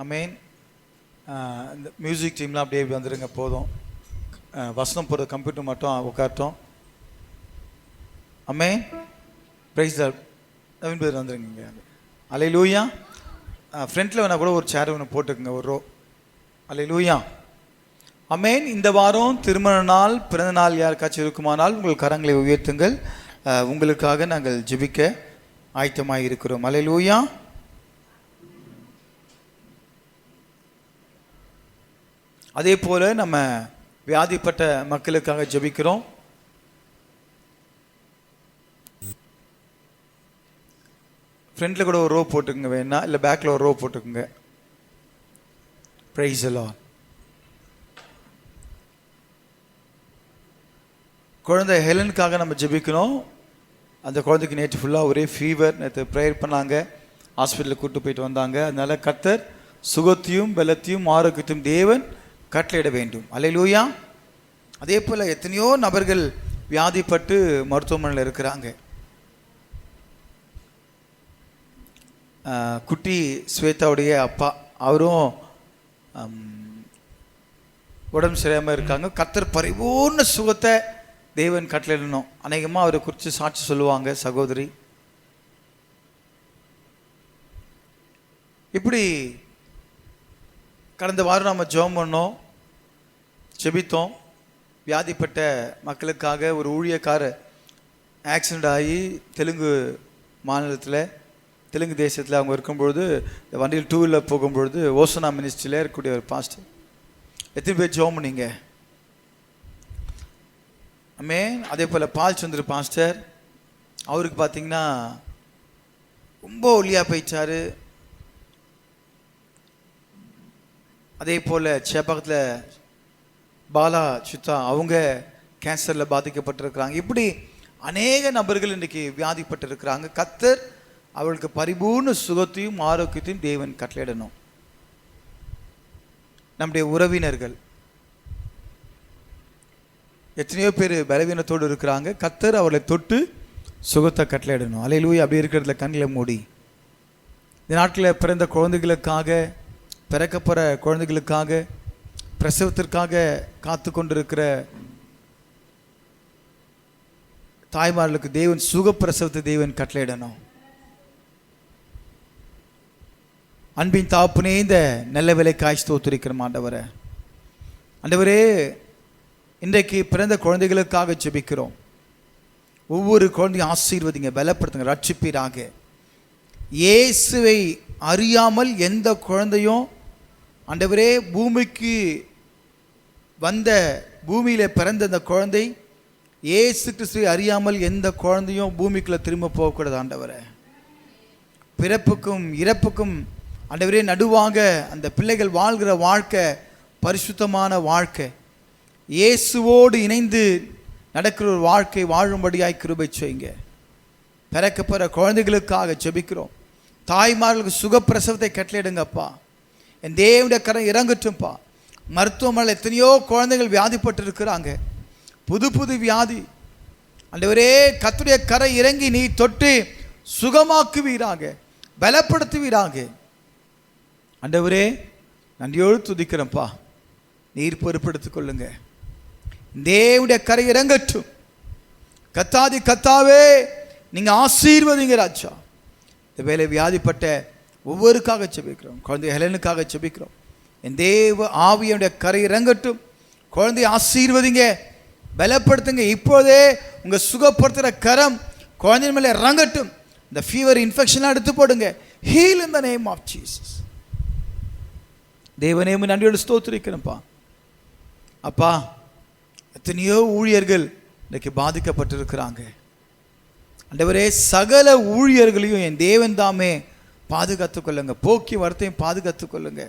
அமேன். இந்த மியூசிக் டீம்லாம் அப்படியே வந்துடுங்க போதும். வசனம் போகிற கம்ப்யூட்டர் மட்டும் உட்காரட்டும். அமேன். ப்ரைஸ் தி நவீன் பேர் வந்துருங்க. அல்லேலூயா. ஃப்ரண்ட்டில் வேணால் கூட ஒரு சேர் ஒன்று போட்டுக்குங்க, ஒரு ரோ. அல்லேலூயா. அமேன். இந்த வாரம் திருமண நாள், பிறந்த நாள் யாருக்காச்சும் இருக்குமானால் உங்கள் கரங்களை உயர்த்துங்கள். உங்களுக்காக நாங்கள் ஜெபிக்க ஆயத்தமாக இருக்கிறோம். அல்லேலூயா. அதே போல் நம்ம வியாதிப்பட்ட மக்களுக்காக ஜெபிக்கிறோம். ஃப்ரண்ட்டில் கூட ஒரு ரோ போட்டுக்குங்க வேணா, இல்லை பேக்கில் ஒரு ரோ போட்டுக்குங்க. Price the Lord. குழந்தை ஹெலனுக்காக நம்ம ஜெபிக்கணும். அந்த குழந்தைக்கு நேற்று ஃபுல்லாக ஒரே ஃபீவர், நேற்று ப்ரேயர் பண்ணாங்க, ஹாஸ்பிட்டலுக்கு கூப்பிட்டு போயிட்டு வந்தாங்க. அதனால கர்த்தர் சுகத்தையும் பலத்தையும் ஆரோக்கியத்தையும் தேவன் கட்டளையிட வேண்டும். அல்லேலூயா. அதே போல் எத்தனையோ நபர்கள் வியாதிப்பட்டு மருத்துவமனையில் இருக்கிறாங்க. குட்டி ஸ்வேதாவுடைய அப்பா, அவரும் உடம்பு சரியாமல் இருக்காங்க. கர்த்தர் பரிபூர்ண சுகத்தை தேவன் கட்டளையிடணும். அநேகமாக அவரை குறித்து சாட்சி சொல்லுவாங்க சகோதரி. இப்படி கடந்த வாரம் நம்ம ஜெபம் பண்ணோம், ஜெபித்தோம். வியாதிப்பட்ட மக்களுக்காக ஒரு ஊழியக்காரர் ஆக்சிடெண்ட் ஆகி தெலுங்கு மாநிலத்தில், தெலுங்கு தேசத்தில் அவங்க இருக்கும்பொழுது, வண்டியில் 2 வீலர் போகும்பொழுது ஓசனா மினிஸ்ட்ரியில் இருக்கக்கூடிய ஒரு பாஸ்டர். எத்தனை பேர் ஜெபம் பண்ணீங்க? ஆமென். அதே போல் பால் சந்திர பாஸ்டர், அவருக்கு பார்த்தீங்கன்னா ரொம்ப ஒல்லியாக போயிச்சாரு. அதே போல் சேப்பாக்கத்தில் பாலா சித்தா, அவங்க கேன்சரில் பாதிக்கப்பட்டிருக்கிறாங்க. இப்படி அநேக நபர்கள் இன்றைக்கி வியாதிப்பட்டு இருக்கிறாங்க. கர்த்தர் அவளுக்கு பரிபூர்ண சுகத்தையும் ஆரோக்கியத்தையும் தேவன் கட்டளையிடணும். நம்முடைய உறவினர்கள் எத்தனையோ பேர் பலவீனத்தோடு இருக்கிறாங்க. கர்த்தர் அவளை தொட்டு சுகத்தை கட்டளையிடணும். அல்லேலூயா. அப்படி இருக்கிறதுல கண்களை மூடி இந்த நாட்களில் பிறந்த குழந்தைகளுக்காக, பிறக்கப்புற குழந்தைகளுக்காக, பிரசவத்திற்காக காத்து கொண்டிருக்கிற தாய்மார்களுக்கு தேவன் சுகப்பிரசவத்தை தேவன் கட்டளையிடணும். அன்பின் தாப்புனே, இந்த நல்ல வேலைக்காய் ஸ்தோத்திரிக்கிறோம் ஆண்டவரே. ஆண்டவரே, இன்றைக்கு பிறந்த குழந்தைகளுக்காக ஜெபிக்கிறோம். ஒவ்வொரு குழந்தையும் ஆசீர்வதிங்க, பலப்படுத்துங்க, ரட்சிப்பீராக. இயேசுவை அறியாமல் எந்த குழந்தையும் ஆண்டவரே பூமிக்கு வந்த, பூமியில் பிறந்த அந்த குழந்தை இயேசு கிறிஸ்துவை அறியாமல் எந்த குழந்தையும் பூமிக்குள்ளே திரும்ப போகக்கூடாது ஆண்டவரே. பிறப்புக்கும் இறப்புக்கும் ஆண்டவரே நடுவாக அந்த பிள்ளைகள் வாழ்கிற வாழ்க்கை பரிசுத்தமான வாழ்க்கை, இயேசுவோடு இணைந்து நடக்கிற ஒரு வாழ்க்கை வாழும்படியாய் கிருபை செய்யுங்க. பிறக்கப்போகிற குழந்தைகளுக்காக ஜெபிக்கிறோம். தாய்மார்களுக்கு சுகப்பிரசவத்தை கட்டளையிடுங்கப்பா. என் தேவனுடைய கரம் இறங்கட்டும்ப்பா. மருத்துவமனையில் எத்தனையோ குழந்தைகள் வியாதிப்பட்டு இருக்கிறாங்க, புது புது வியாதி. ஆண்டவரே, கர்த்தருடைய கரை இறங்கி நீ தொட்டு சுகமாக்குவீராக, பலப்படுத்துவீராக. ஆண்டவரே, நன்றியோடு துதிக்கிறேன்ப்பா. நீர் பொறுப்படுத்திக் கொள்ளுங்க. தேவனுடைய கரை இறங்கட்டும். கத்தாதி கத்தாவே, நீங்கள் ஆசீர்வதிங்க ராஜா. இந்த வேலை வியாதிப்பட்ட ஒவ்வொருக்காக ஜெபிக்கிறோம். குழந்தை ஹெலனுக்காக ஜெபிக்கிறோம். என் தேவ ஆவியுடைய கரை இறங்கட்டும். குழந்தையை ஆசீர்வதிங்க, பலப்படுத்துங்க. இப்போதே உங்கள் சுகப்படுத்துகிற கரம் குழந்தையின் மேலே இறங்கட்டும். இந்த ஃபீவர் இன்ஃபெக்ஷன்லாம் எடுத்து போடுங்க. Heal in the name of Jesus. தேவனேமு நன்றியோடு ஸ்தோத்திரிக்கிறேன்ப்பா. அப்பா, எத்தனையோ ஊழியர்கள் இன்றைக்கு பாதிக்கப்பட்டிருக்கிறாங்க. ஆண்டவரே, சகல ஊழியர்களையும் என் தேவன் தாமே பாதுகாத்துக் கொள்ளுங்க, போக்கி வரத்தையும் பாதுகாத்துக் கொள்ளுங்க.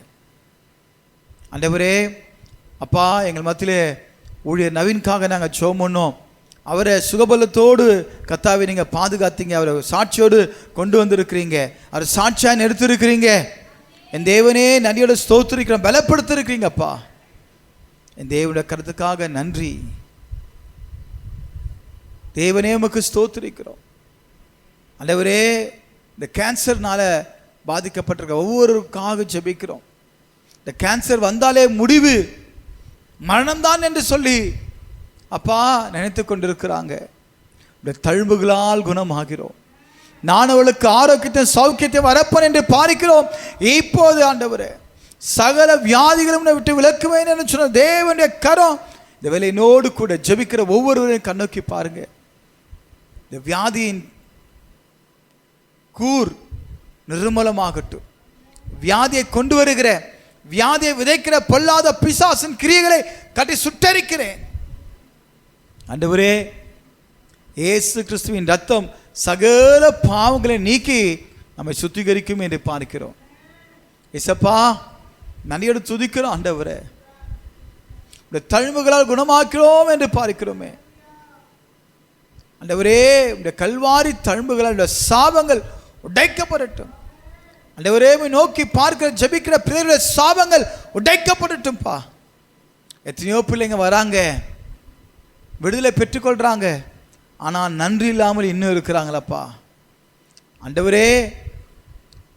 ஆண்டவரே, அப்பா, எங்கள் மத்தியிலே ஊழியர் நவீன்காக நாங்கள் ஜெபம் பண்ணோம். அவரை சுகபலத்தோடு கர்த்தாவே நீங்கள் பாதுகாத்தீங்க, அவரை சாட்சியோடு கொண்டு வந்திருக்கிறீங்க, அவர் சாட்சியாக நிறுத்திருக்கிறீங்க. என் தேவனே நன்றியோட ஸ்தோத்திரிக்கிறோம், பலப்படுத்திருக்கிறீங்கப்பா. என் தேவனுடைய கருத்துக்காக நன்றி. தேவனே உமக்கு ஸ்தோத்திரிக்கிறோம். ஆண்டவரே, இந்த கேன்சர்னால பாதிக்கப்பட்டிருக்க ஒவ்வொருக்காக ஜெபிக்கிறோம். இந்த கேன்சர் வந்தாலே முடிவு மரணம்தான் என்று சொல்லி அப்பா நினைத்து கொண்டிருக்கிறாங்க. இந்த தழும்புகளால் குணமாகிறோம். நான் அவளுக்கு ஆரோக்கியத்தை சௌக்கியத்தை வரப்பன் என்று பார்க்கிறோம். இப்போது ஆண்டவரே சகல வியாதிகளும் விட்டு விலக்குவேன் என்று சொன்ன தேவனுடைய கரம் இந்த வேலையினோடு கூட ஜெபிக்கிற ஒவ்வொருவரையும் கண்ணோக்கி பாருங்க. இந்த வியாதியின் கூர் நிர்மலமாகட்டும். வியாதியை கொண்டு வருகிற, வியாதியை விதைக்கிற பொல்லாத பிசாசின் கிரியைகளை கட்டி சுட்டரிக்கிறேன். ஆண்டவரே இயேசு கிறிஸ்துவின் ரத்தம் சகல பாவங்களை நீக்கி நம்மை சுத்திகரிக்கும் என்று பார்க்கிறோம். இயேசப்பா நன்றியோடு துதிக்கிறோம். ஆண்டவரே இந்த தழும்புகளால் குணமாக்கிறோம் என்று பார்க்கிறோமே. ஆண்டவரே இந்த கல்வாரி தழும்புகளால் சாபங்கள் உடைக்கப்படட்டும். ஆண்டவரே நோக்கி பார்க்கிற ஜெபிக்கிற பிள்ளைகளுடைய சாபங்கள் உடைக்கப்படட்டும்பா. எத்தனையோ பிள்ளைங்க வராங்க, விடுதலை பெற்றுக்கொள்றாங்க, ஆனால் நன்றி இல்லாமல் இன்னும் இருக்கிறாங்களப்பா. ஆண்டவரே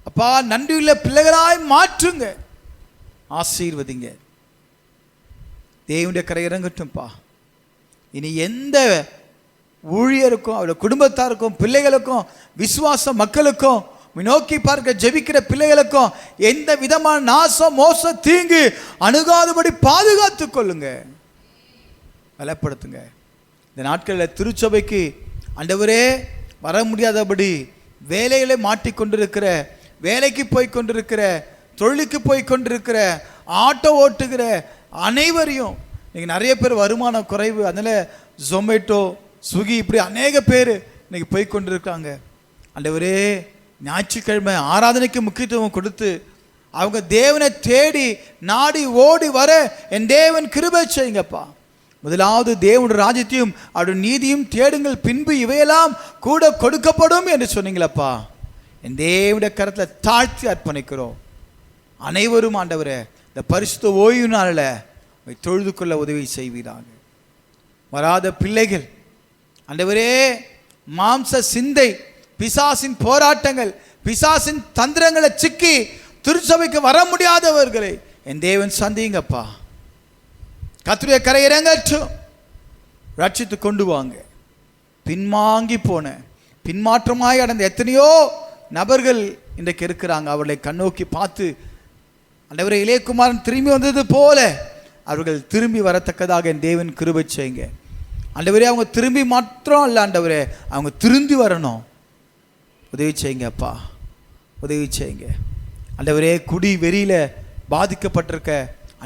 அப்பா நன்றியுள்ள பிள்ளைகளாய் மாற்றுங்க, ஆசீர்வதிங்க. தேவனுடைய கரை இறங்கட்டும்பா. இனி எந்த ஊழியருக்கும் அவருடைய குடும்பத்தாருக்கும் பிள்ளைகளுக்கும் விசுவாச மக்களுக்கும் நோக்கி பார்க்க ஜெபிக்கிற பிள்ளைகளுக்கும் எந்த விதமான நாசம் மோசம் தீங்கு அணுகாதபடி பாதுகாத்துக் கொள்ளுங்க, பலப்படுத்துங்க. இந்த நாட்களில் திருச்சபைக்கு ஆண்டவரே வர முடியாதபடி வேலைகளை மாட்டிக்கொண்டிருக்கிற, வேலைக்கு போய் கொண்டிருக்கிற, தொழிலுக்கு போய் கொண்டிருக்கிற, ஆட்டோ ஓட்டுகிற அனைவரையும் இன்னைக்கு நிறைய பேர் வருமானம் குறைவு, அதனால ஜொமேட்டோ ஸ்விக்கி இப்படி அநேக பேர் இன்னைக்கு போய் கொண்டிருக்காங்க. ஆண்டவரே ஞாயிற்றுக்கிழமை ஆராதனைக்கு முக்கியத்துவம் கொடுத்து அவங்க தேவனை தேடி நாடி ஓடி வர என் தேவன் கிருபை செய்யுங்கப்பா. முதலாவது தேவனுடைய ராஜ்யத்தையும் அவருடைய நீதியும் தேடுங்கள், பின்பு இவையெல்லாம் கூட கொடுக்கப்படும் என்று சொன்னீங்களப்பா. என் தேவனுடைய கரத்தில் தாழ்த்தி அர்ப்பணிக்கிறோம். அனைவரும் ஆண்டவரே இந்த பரிசுத்த ஓய்வு நாளில் தொழுது கொள்ள உதவி செய்வீராக. வராத பிள்ளைகள் ஆண்டவரே மாம்ச சிந்தை, பிசாசின் போராட்டங்கள், பிசாசின் தந்திரங்களை சிக்கி திருச்சபைக்கு வர முடியாதவர்களை என் தேவன் சந்திங்கப்பா. கர்த்தருடைய கரை இறங்கட்டும், ரட்சித்து கொண்டு வாங்க. பின்வாங்கி போன, பின்மாற்றமாய் அடைந்த எத்தனையோ நபர்கள் இன்றைக்கு இருக்கிறாங்க. அவர்களை கண்ணோக்கி பார்த்து ஆண்டவரே இளையகுமாரன் திரும்பி வந்தது போல அவர்கள் திரும்பி வரத்தக்கதாக என் தேவன் கிருபை செய்யுங்க. ஆண்டவரே அவங்க திரும்பி மாத்திரம் அல்ல ஆண்டவரே, அவங்க திரும்பி வரணும். உதவி செய்யுங்க அப்பா, உதவி செய்யுங்க ஆண்டவரே. குடி வெறியில பாதிக்கப்பட்டிருக்க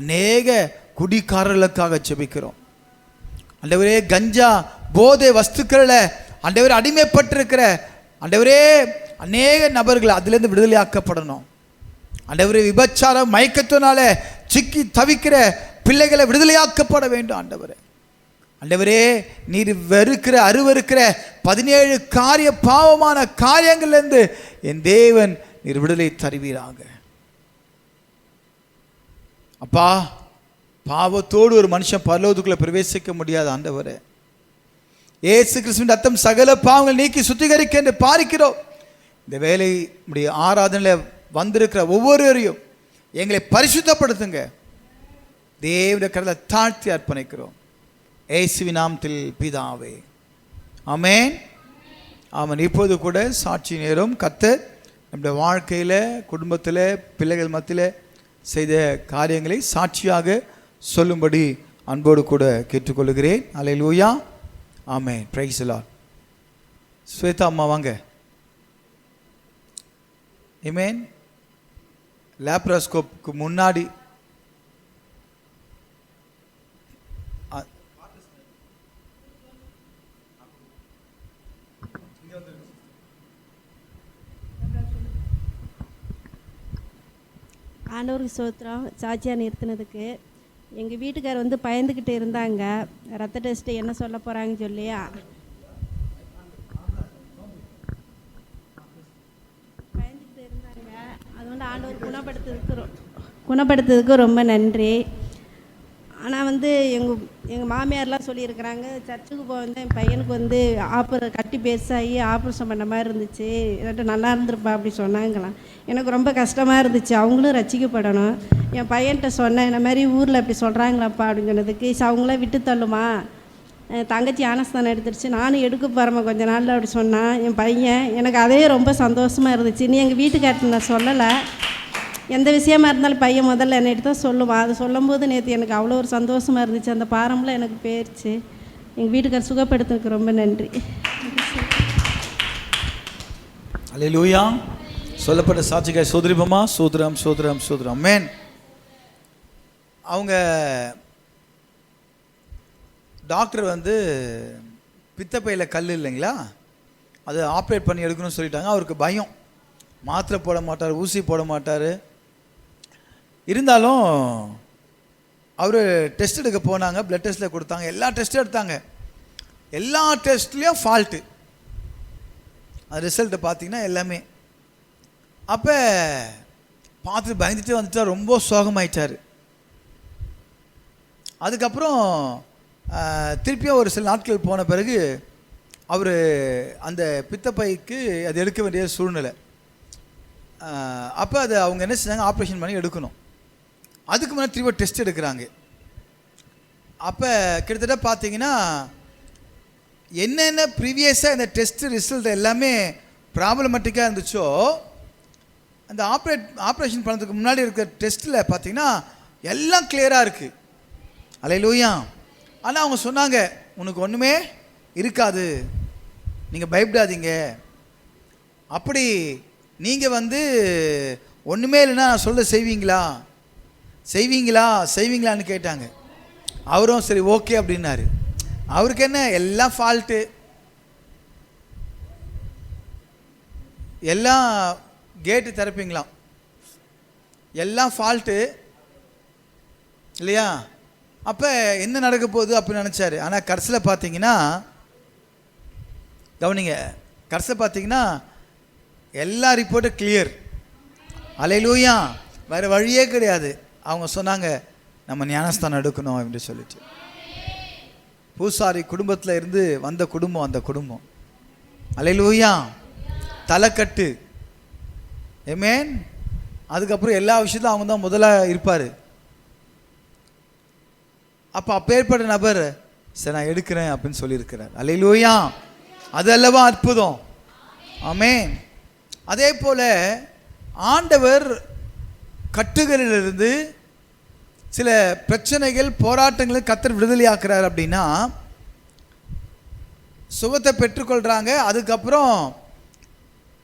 அநேக குடிக்காரர்களுக்காக ஜெபிக்கிறோம் ஆண்டவரே. கஞ்சா போதை வஸ்துக்களில் ஆண்டவரே அடிமைப்பட்டிருக்கிற ஆண்டவரே அநேக நபர்கள் அதிலிருந்து விடுதலையாக்கப்படணும் ஆண்டவரே. விபச்சார மயக்கத்தினால சிக்கி தவிக்கிற பிள்ளைகளை விடுதலையாக்கப்பட வேண்டும் ஆண்டவரே. ஆண்டவரே நீர் வெறுக்கிற அருவருக்கிற 17 காரிய பாவமான காரியங்களிலிருந்து என் தேவன் நீர் விடுதலை தருவீராக அப்பா. பாவத்தோடு ஒரு மனுஷன் பரலோகத்துக்குள்ள பிரவேசிக்க முடியாது ஆண்டவரே. இயேசு கிறிஸ்துவின் ரத்தம் சகல பாவங்கள் நீக்கி சுத்திகரிக்க என்று பார்க்கிறோம். இந்த வேலை உடைய ஆராதனையில் வந்திருக்கிற ஒவ்வொருவரையும் எங்களை பரிசுத்தப்படுத்துங்க. தேவனுடைய கரத்தில் தாழ்த்தி அர்ப்பணிக்கிறோம் இயேசுவின் நாமத்தில் பிதாவே, ஆமென், ஆமென். இப்போது கூட சாட்சி நேரம். கர்த்தர் நம்முடைய வாழ்க்கையில், குடும்பத்தில், பிள்ளைகள் மத்தியில் செய்த காரியங்களை சாட்சியாக சொல்லும்படி அன்போடு கூட கேட்டுக்கொள்கிறேன். அல்லேலூயா, ஆமென், பிரைஸ் தி லார்ட். ஸ்வேதா அம்மா வாங்க. ஆமென். லேப்ராஸ்கோப்புக்கு முன்னாடி ஆண்டவருக்கு ஸ்தோத்திரம். சாட்சியாக நிறுத்தினதுக்கு எங்கள் வீட்டுக்கார் வந்து பயந்துக்கிட்டு இருந்தாங்க, ரத்த டெஸ்ட்டு என்ன சொல்ல போகிறாங்கன்னு சொல்லி. பயந்துக்கிட்டு இருந்தாங்க. அது வந்து ஆண்டவர் குணப்படுத்துறதுக்கு ரொம்ப நன்றி. ஆனால் வந்து எங்கள் மாமியார்லாம் சொல்லியிருக்கிறாங்க, சர்ச்சுக்கு போக என் பையனுக்கு வந்து கட்டி பெருசாகி ஆப்ரேஷன் பண்ண மாதிரி இருந்துச்சு, இல்லாட்டி நல்லா இருந்திருப்பா அப்படி சொன்னாங்களாம். எனக்கு ரொம்ப கஷ்டமாக இருந்துச்சு. அவங்களும் ரசிக்கப்படணும். என் பையன்கிட்ட சொன்னேன், இந்த மாதிரி ஊரில் இப்படி சொல்கிறாங்களாப்பா அப்படின்னு சொன்னதுக்கு, அவங்களாம் விட்டு தள்ளுமா, தங்கச்சி ஞானஸ்தானம் எடுத்துருச்சு, நானும் எடுக்க போகிறேம்மா கொஞ்ச நாளில் அப்படி சொன்னான் என் பையன். எனக்கு அதே ரொம்ப சந்தோஷமாக இருந்துச்சு. நீ எங்கள் வீட்டுக்கார்ட்ட நான் சொல்லலை, எந்த விஷயமா இருந்தாலும் பையன் முதல்ல என்னைட்டு தான் சொல்லுவான். அது சொல்லும்போது நேற்று எனக்கு அவ்வளோ ஒரு சந்தோஷமாக இருந்துச்சு. அந்த பாரம்லாம் எனக்கு போயிடுச்சு. எங்கள் வீட்டுக்கார் சுகப்படுத்துறதுக்கு ரொம்ப நன்றி. அல்லேலூயா. சொல்லப்பட்ட சாட்சிக்காய் சோதரிப்போமா? சோதரம் சோதரம் சோதரம். ஆமென். அவங்க டாக்டர் வந்து பித்தப்பையில் கல் இல்லைங்களா, அது ஆப்ரேட் பண்ணி எடுக்கணும்னு சொல்லிட்டாங்க. அவருக்கு பயம், மாத்திரை போட மாட்டார், ஊசி போட மாட்டார். இருந்தாலும் அவர் டெஸ்ட் எடுக்க போனாங்க. பிளட் டெஸ்ட்டில் கொடுத்தாங்க, எல்லா டெஸ்ட்டும் எடுத்தாங்க. எல்லா டெஸ்ட்லேயும் ஃபால்ட்டு. அது ரிசல்ட்டை பார்த்தீங்கன்னா எல்லாமே. அப்போ பார்த்துட்டு பயந்துட்டு வந்துட்டா, ரொம்ப சோகமாயிட்டார். அதுக்கப்புறம் திருப்பியும் ஒரு சில நாட்கள் போன பிறகு அவர் அந்த பித்தப்பைக்கு அது எடுக்க வேண்டிய சூழ்நிலை. அப்போ அது அவங்க என்ன செஞ்சாங்க, ஆப்ரேஷன் பண்ணி எடுக்கணும். அதுக்கு முன்னாடி திரும்ப டெஸ்ட் எடுக்கிறாங்க. அப்போ கிட்டத்தட்ட பார்த்தீங்கன்னா என்னென்ன ப்ரீவியஸாக இந்த டெஸ்ட் ரிசல்ட் எல்லாமே ப்ராப்ளமேட்டிக்காக இருந்துச்சோ, அந்த ஆப்ரேஷன் பண்ணுறதுக்கு முன்னாடி இருக்கிற டெஸ்ட்டில் பார்த்தீங்கன்னா எல்லாம் கிளியராக இருக்குது. அல்லேலூயா. ஆனால் அவங்க சொன்னாங்க, உனக்கு ஒன்றுமே இருக்காது, நீங்கள் பயப்படாதீங்க. அப்படி நீங்கள் வந்து ஒன்றுமே இல்லைன்னா நான் சொல்ல செய்வீங்களான்னு கேட்டாங்க. அவரும் சரி ஓகே அப்படின்னாரு. அவருக்கு என்ன, எல்லாம் ஃபால்ட்டு, எல்லாம் கேட்டு திறப்பீங்களாம், எல்லாம் ஃபால்ட்டு இல்லையா. அப்போ என்ன நடக்க போகுது அப்படின்னு நினச்சாரு. ஆனால் கடைசியில் பார்த்தீங்கன்னா, கவனிங்க, கடைசியில் பார்த்தீங்கன்னா எல்லா ரிப்போர்ட்டும் கிளியர். அல்லேலூயா. வேறு வழியே கிடையாது. அவங்க சொன்னாங்க, நம்ம ஞானஸ்தானம் எடுக்கணும் அப்படின்னு சொல்லிட்டு. பூசாரி குடும்பத்தில் இருந்து வந்த குடும்பம் அந்த குடும்பம். அல்லேலூயா. தலைக்கட்டு. ஆமென். அதுக்கப்புறம் எல்லா விஷயத்தையும் அவங்க தான் முதலாக இருப்பார். அப்போ அப்பேற்பட்ட நபர் சரி நான் எடுக்கிறேன் அப்படின்னு சொல்லியிருக்கிறார். அல்லேலூயா. அது அல்லவா அற்புதம். ஆமென். அதே போல் ஆண்டவர் கட்டுகளிலிருந்து சில பிரச்சனைகள் போராட்டங்களுக்கு கர்த்தர் விடுதலையாக்குறார். அப்படின்னா சுகத்தை பெற்றுக்கொள்கிறாங்க. அதுக்கப்புறம்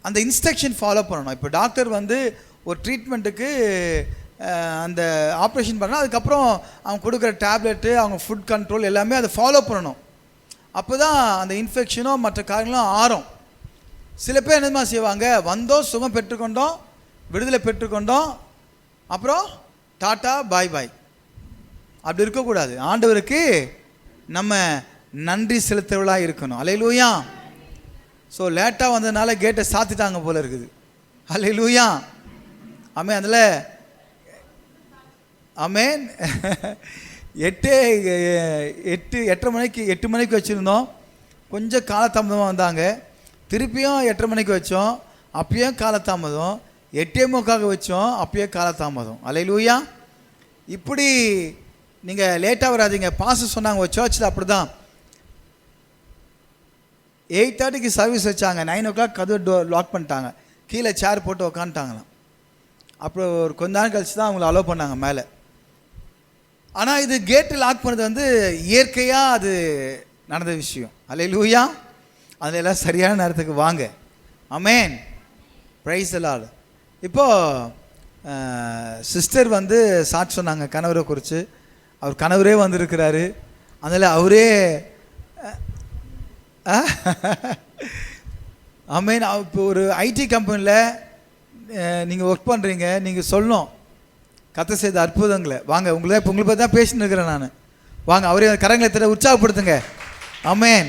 அந்த இன்ஸ்ட்ரக்ஷன் ஃபாலோ பண்ணணும். இப்போ டாக்டர் வந்து ஒரு ட்ரீட்மெண்ட்டுக்கு அந்த ஆப்ரேஷன் பண்ணால் அதுக்கப்புறம் அவங்க கொடுக்குற டேப்லெட்டு, அவங்க ஃபுட் கண்ட்ரோல் எல்லாமே அதை ஃபாலோ பண்ணணும். அப்போ தான் அந்த இன்ஃபெக்ஷனோ மற்ற காரியங்களும் ஆறும். சில பேர் என்னமா செய்வாங்க, வந்தோம், சுகம் பெற்றுக்கொண்டோம், விடுதலை பெற்றுக்கொண்டோம், அப்புறம் டாட்டா பாய் பாய். அப்படி இருக்கக்கூடாது. ஆண்டவருக்கு நம்ம நன்றி செலுத்துவர்களாக இருக்கணும். அல்லேலூயா. ஸோ லேட்டாக வந்ததுனால கேட்டை சாத்திட்டாங்க போல இருக்குது. அல்லேலூயா. ஆமென். அதில் ஆமென். 8 மணிக்கு வச்சுருந்தோம். கொஞ்சம் காலதாமதமாக வந்தாங்க. திருப்பியும் 8:30 மணிக்கு வச்சோம், அப்பயும் காலதாமதம். 8:45 வச்சோம், அப்பயும் காலதாமதம். அல்லேலூயா. இப்படி நீங்கள் லேட்டாக வராதிங்க. பாஸ்டர் சொன்னாங்க ஒரு சர்ச்சில் அப்படி தான். 8:30க்கு சர்வீஸ் வச்சாங்க, 9 o'clock கதவு லாக் பண்ணிட்டாங்க, கீழே சேர் போட்டு உக்காந்துட்டாங்களாம். அப்புறம் ஒரு கொஞ்ச நேரம் கழிச்சு தான் அவங்கள அலோவ் பண்ணாங்க மேலே. ஆனால் இது கேட்டு லாக் பண்ணது வந்து இயற்கையாக அது நடந்த விஷயம். அல்லேலூயா. அதில் எல்லாம் சரியான நேரத்துக்கு வாங்க. ஆமென். Praise the Lord. இப்போது சிஸ்டர் வந்து சாட்சி சொன்னாங்க கணவரை குறித்து. அவர் கணவரே வந்திருக்கிறாரு. அதில் அவரே ஆமென். இப்போ ஒரு ஐடி கம்பெனியில் நீங்கள் ஒர்க் பண்ணுறீங்க, நீங்கள் சொல்லணும் கர்த்தர் செய்த அற்புதங்களை. வாங்க, உங்களுக்கு பற்றி தான் பேசின்னு இருக்கிறேன் நான். வாங்க, அவரே கரங்களை தர உற்சாகப்படுத்துங்க. ஆமென்.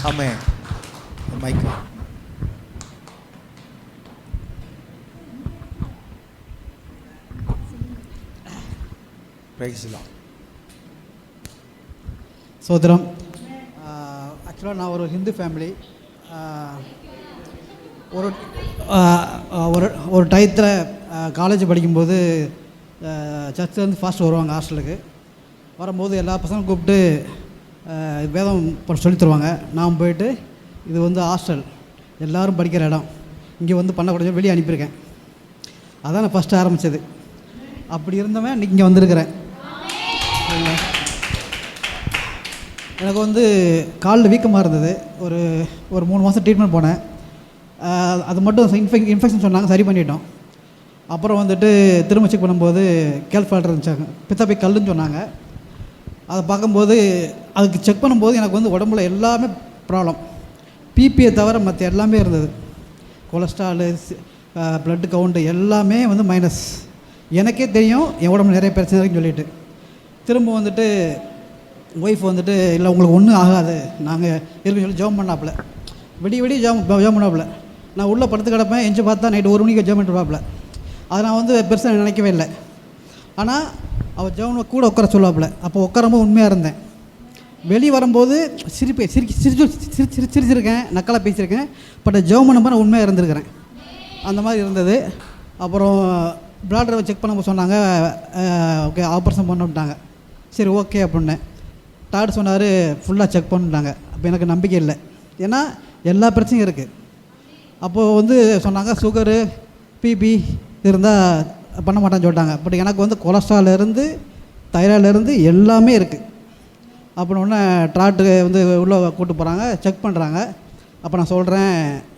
ஆமென். மைக். Price the Lord. சோதரம். ஆக்சுவலாக நான் ஒரு ஹிந்து ஃபேமிலி. ஒரு ஒரு ஒரு டயத்தில் காலேஜ் படிக்கும்போது சர்ச்சிலேருந்து ஃபாஸ்ட் வருவாங்க ஹாஸ்டலுக்கு. வரும்போது எல்லா பசங்களும் கூப்பிட்டு வேதம் சொல்லித் தருவாங்க. நான் போயிட்டு இது வந்து ஹாஸ்டல், எல்லோரும் படிக்கிற இடம், இங்கே வந்து பண்ணக்கூடாது வெளியே அனுப்பியிருக்கேன். அதான் நான் ஃபஸ்ட்டு ஆரம்பித்தது. அப்படி இருந்தவன் இன்றைக்கி இங்கே வந்திருக்கிறேன். எனக்கு வந்து காலில் வீக்கமாக இருந்தது. ஒரு 3 மாதம் ட்ரீட்மெண்ட் போனேன். அது மட்டும் இன்ஃபெக்ஷன் சொன்னாங்க, சரி பண்ணிட்டோம். அப்புறம் வந்துட்டு திரும்ப செக் பண்ணும்போது கேல்ஃபால்டர் இருந்துச்சாங்க, பித்தப்பை கல்லுன்னு சொன்னாங்க. அதை பார்க்கும்போது அதுக்கு செக் பண்ணும்போது எனக்கு வந்து உடம்புல எல்லாமே ப்ராப்ளம், பிபியை தவிர மற்ற எல்லாமே இருந்தது. கொலஸ்ட்ராலு, ப்ளட்டு கவுண்ட்டு எல்லாமே வந்து மைனஸ். எனக்கே தெரியும் என் உடம்புல நிறைய பிரச்சனை இருக்குன்னு சொல்லிட்டு. திரும்ப வந்துட்டு ஒய்ஃப் வந்துட்டு இல்லை உங்களுக்கு ஒன்றும் ஆகாது நாங்கள் இருக்குன்னு சொல்லி ஜெபம் பண்ணாப்புல. விடிய ஜெபம் பண்ணாப்புல. நான் உள்ளே படுத்து கிடப்பேன், எஞ்சி பார்த்தா நைட்டு 1 மணிக்கு ஜெபம் பண்ணிருப்பாப்புல. அதை நான் வந்து பெருசாக நினைக்கவே இல்லை. ஆனால் அவள் ஜெபம் கூட உட்கார சொல்லுவாப்புல. அப்போ உட்காரம்போது உண்மையாக இருந்தேன். வெளியே வரும்போது சிரிச்சிருக்கேன், நக்கலாக பேசியிருக்கேன். பட் ஜெபம் பண்ணும்போது நான் உண்மையாக இருந்திருக்கிறேன். அந்த மாதிரி இருந்தது. அப்புறம் பிளாடரை செக் பண்ண சொன்னாங்க, ஓகே ஆப்ரேஷன் பண்ண விட்டாங்க. சரி ஓகே அப்படின்னேன். டாக்டர் சொன்னார் ஃபுல்லாக செக் பண்ணிட்டாங்க. அப்போ எனக்கு நம்பிக்கை இல்லை, ஏன்னா எல்லா பிரச்சனையும் இருக்குது. அப்போது வந்து சொன்னாங்க சுகரு, பிபி இருந்தால் பண்ண மாட்டேன்னு சொல்லிட்டாங்க. பட் எனக்கு வந்து கொலஸ்ட்ரால்லேருந்து தைராய்ட்லேருந்து எல்லாமே இருக்குது. அப்புறம் உடனே டாக்டரு வந்து உள்ளே கூப்பிட்டு போகிறாங்க, செக் பண்ணுறாங்க. அப்போ நான் சொல்கிறேன்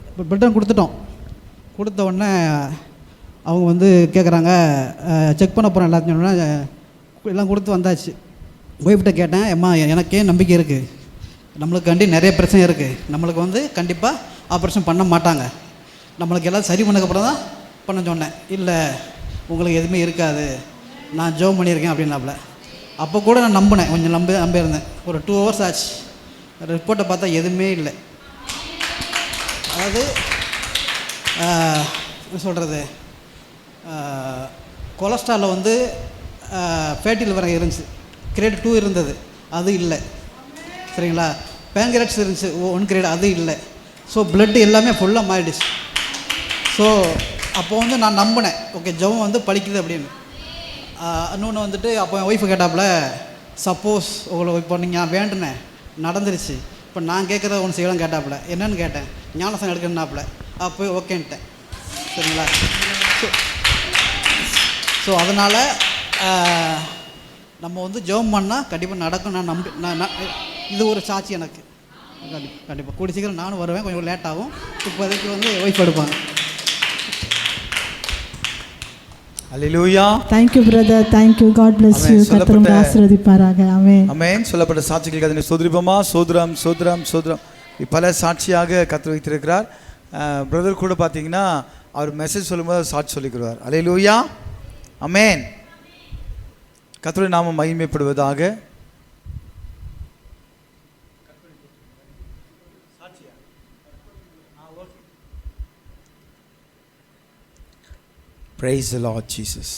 இப்போ பிரிட்டன் கொடுத்துட்டோம். கொடுத்த உடனே அவங்க வந்து கேட்குறாங்க செக் பண்ண போகிறேன் எல்லாத்தையும். உடனே எல்லாம் கொடுத்து வந்தாச்சு. ஒய்ஃப்கிட்ட கேட்டேன், அம்மா எனக்கே நம்பிக்கை இருக்குது, நம்மளுக்காண்டி நிறைய பிரச்சனை இருக்குது, நம்மளுக்கு வந்து கண்டிப்பாக ஆப்ரேஷன் பண்ண மாட்டாங்க, நம்மளுக்கு எல்லாம் சரி பண்ணக்கப்புறம் தான் பண்ண சொன்னேன். இல்லை உங்களுக்கு எதுவுமே இருக்காது, நான் ஜெபம் பண்ணியிருக்கேன் அப்படின்னாப்புல. அப்போ கூட நான் நம்பினேன், கொஞ்சம் நம்பியிருந்தேன். ஒரு 2 hours ஆச்சு. ரிப்போர்ட்டை பார்த்தா எதுவுமே இல்லை. அதாவது என்ன சொல்கிறது, கொலஸ்ட்ராலில் வந்து ஃபேட்டி லிவர் இருந்துச்சு, கிரேட் 2 இருந்தது, அது இல்லை. சரிங்களா. பேங்க்ரேட்ஸ் இருந்துச்சு 1 கிரேட், அது இல்லை. ஸோ பிளட்டு எல்லாமே ஃபுல்லாக மாறிடுச்சு. ஸோ அப்போ வந்து நான் நம்பினேன், ஓகே ஜெபம் வந்து பழிக்குது அப்படின்னு. இன்னொன்று வந்துட்டு அப்போ என் ஒய்ஃபு கேட்டாப்புல, சப்போஸ் உங்களை இப்போ நீங்கள் வேண்டுனேன் நடந்துருச்சு, இப்போ நான் கேட்குறத ஒன்று செய்யலாம் கேட்டாப்புல. என்னென்னு கேட்டேன், ஞானசனம் எடுக்கணுன்னாப்புல. அப்போ ஓகேன்ட்டேன். சரிங்களா. ஸோ அதனால் நம்ம வந்து ஜெபம் பண்ணால் கண்டிப்பாக நடக்கும். நான் இது ஒரு சாட்சி எனக்கு. கண்டிப்பாக கூடி சீக்கிரம் நானும் வருவேன், கொஞ்சம் லேட் ஆகும். இப்போதைக்கு வந்து ஒய்ஃப் எடுப்பாங்க. அல்லேலூயா. Thank you brother, thank you, God bless you. கர்த்தர் உங்களை ஆசீர்வதிப்பாராக. ஆமென். ஆமென். சொல்லப்பட்ட சாட்சிகளுக்கு அதனை சோதரிப்போமா. சோதரம் சோதரம் சோதரம் பல சாட்சியாக கர்த்தர் வைத்திருக்கிறார். பிரதர் கூட பார்த்தீங்கன்னா அவர் மெசேஜ் சொல்லும்போது சாட்சி சொல்லிக்கிறார். அல்லேலூயா. ஆமென். கர்த்தருடைய நாமம் மகிமைப்படுவதாக. Praise the Lord Jesus.